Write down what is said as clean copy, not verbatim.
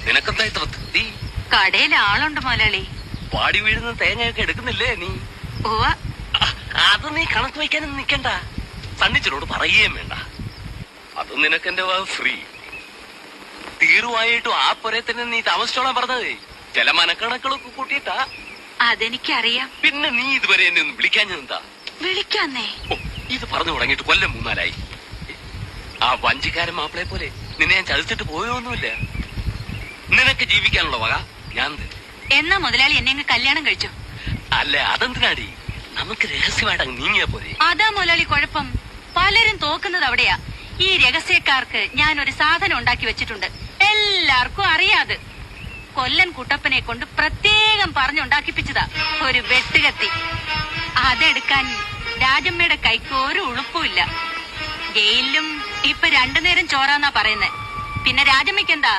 നിനക്കെന്താ ഇത്ര തൃപ്തി? കടയിൽ ആളുണ്ട് മുതലാളി. പാടി വീഴുന്ന തേങ്ങയൊക്കെ എടുക്കുന്നില്ലേ നീ? ഉവ്വ. അത് നീ കണക്ക് വയ്ക്കാനൊന്നും നിക്കണ്ട. സണ്ണിച്ചനോട് പറയുകയും വേണ്ട. അത് നിനക്കെന്റെ ഫ്രീ. തീരുവായിട്ടും ആ പുരേ തന്നെ നീ താമസിച്ചോളാൻ പറഞ്ഞത്. ചില മനക്കണക്കുകളൊക്കെ കൂട്ടിയിട്ടാ. അതെനിക്കറിയാം. പിന്നെ നീ ഇതുവരെ എന്നെ ഒന്ന് വിളിക്കാഞ്ഞെന്താ? വിളിക്കാന്നേ. ഇത് പറഞ്ഞു തുടങ്ങിയിട്ട് കൊല്ലം 3-4 ആ വഞ്ചിക്കാരൻ മാപ്പിളയെ പോലെ നിന്നെ ഞാൻ ചതിച്ചിട്ട് പോയൊന്നുമില്ല. നിനക്ക് ജീവിക്കാനുള്ള വക ഞാൻ തരും. എന്നാ മുതലാളി എന്നെ കല്യാണം കഴിച്ചോ? അല്ല, അതെന്തിനാടി? നമുക്ക് രഹസ്യമായിട്ട് അങ്ങ് നീങ്ങിയാ പോരെ. അതാ മുതലാളി കുഴപ്പം. പലരും തോക്കുന്നത് അവിടെയാ. ഈ രഹസ്യക്കാർക്ക് ഞാൻ ഒരു സാധനം ഉണ്ടാക്കി വെച്ചിട്ടുണ്ട്. എല്ലാവർക്കും അറിയാത്. കൊല്ലൻ കുട്ടപ്പനെ കൊണ്ട് പ്രത്യേകം പറഞ്ഞുണ്ടാക്കിപ്പിച്ചതാ ഒരു വെട്ടുകത്തി. അതെടുക്കാൻ രാജമ്മയുടെ കൈക്ക് ഒരു ഉളുപ്പുമില്ല. ജയിലിലും ഇപ്പൊ 2 നേരം ചോറാന്നാ പറയുന്നേ. പിന്നെ രാജമ്മയ്ക്കെന്താ